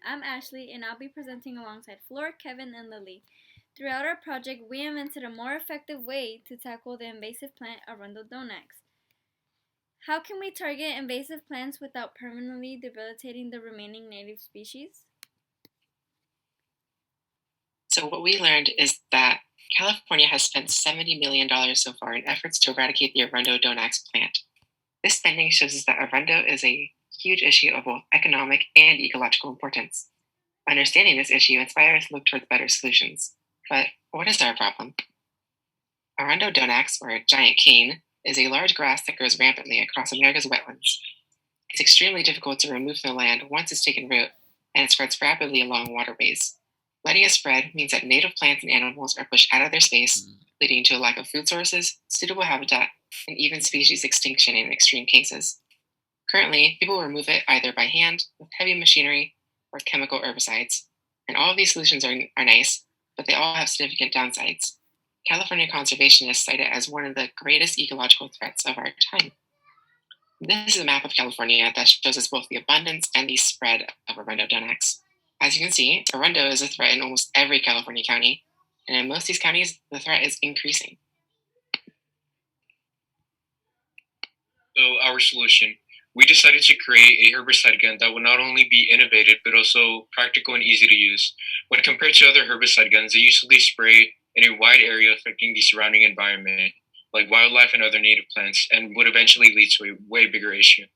I'm Ashley, and I'll be presenting alongside Flor, Kevin, and Lily. Throughout our project, we invented a more effective way to tackle the invasive plant Arundocide. How can we target invasive plants without permanently debilitating the remaining native species? So what we learned is that California has spent $70 million so far in efforts to eradicate the Arundocide plant. This spending shows us that Arundo is a huge issue of both economic and ecological importance. Understanding this issue inspires us to look towards better solutions. But what is our problem? Arundocide, or giant cane, is a large grass that grows rampantly across America's wetlands. It's extremely difficult to remove from the land once it's taken root, and it spreads rapidly along waterways. Letting it spread means that native plants and animals are pushed out of their space, leading to a lack of food sources, suitable habitat, and even species extinction in extreme cases. Currently, people remove it either by hand, with heavy machinery, or chemical herbicides. And all of these solutions are nice, but they all have significant downsides. California conservationists cite it as one of the greatest ecological threats of our time. This is a map of California that shows us both the abundance and the spread of Arundocide. As you can see, Arundo is a threat in almost every California county, and in most of these counties, the threat is increasing. So our solution, we decided to create a herbicide gun that would not only be innovative, but also practical and easy to use. When compared to other herbicide guns, they usually spray in a wide area affecting the surrounding environment, like wildlife and other native plants, and would eventually lead to a way bigger issue.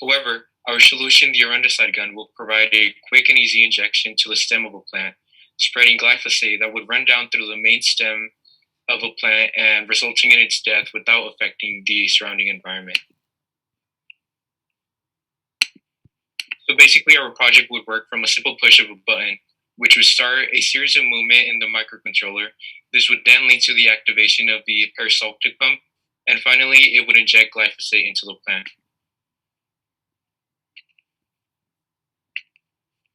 However, our solution, the Arundocide gun, will provide a quick and easy injection to the stem of a plant, spreading glyphosate that would run down through the main stem of a plant and resulting in its death without affecting the surrounding environment. So basically, our project would work from a simple push of a button, which would start a series of movement in the microcontroller. This would then lead to the activation of the peristaltic pump, and finally, it would inject glyphosate into the plant.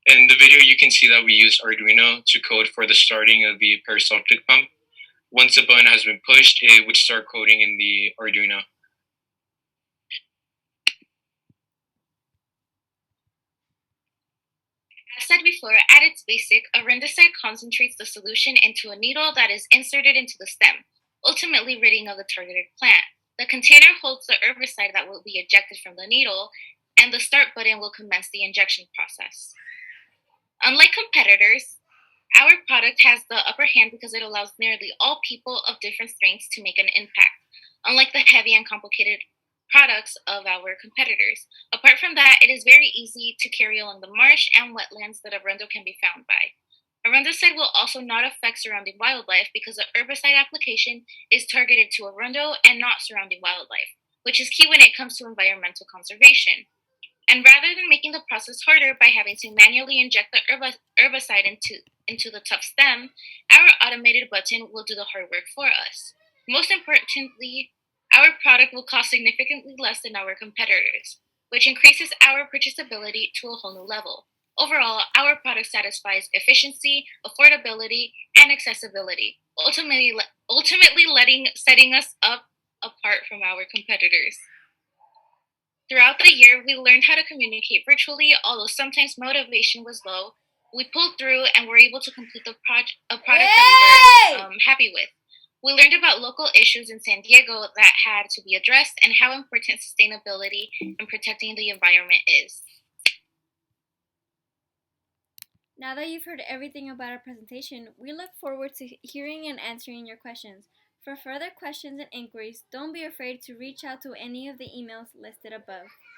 In the video, you can see that we used Arduino to code for the starting of the peristaltic pump. Once the button has been pushed, it would start coding in the Arduino. As said before, at its basic, Arundocide concentrates the solution into a needle that is inserted into the stem, ultimately ridding of the targeted plant. The container holds the herbicide that will be ejected from the needle, and the start button will commence the injection process. Unlike competitors, our product has the upper hand because it allows nearly all people of different strengths to make an impact, unlike the heavy and complicated products of our competitors. Apart from that, it is very easy to carry along the marsh and wetlands that Arundo can be found by. Arundocide will also not affect surrounding wildlife because the herbicide application is targeted to Arundo and not surrounding wildlife, which is key when it comes to environmental conservation. And rather than making the process harder by having to manually inject the herbicide into the tough stem, our automated button will do the hard work for us. Most importantly, our product will cost significantly less than our competitors, which increases our purchasability to a whole new level. Overall, our product satisfies efficiency, affordability, and accessibility, ultimately setting us apart from our competitors. Throughout the year, we learned how to communicate virtually, although sometimes motivation was low. We pulled through and were able to complete a product that we were happy with. We learned about local issues in San Diego that had to be addressed and how important sustainability and protecting the environment is. Now that you've heard everything about our presentation, we look forward to hearing and answering your questions. For further questions and inquiries, don't be afraid to reach out to any of the emails listed above.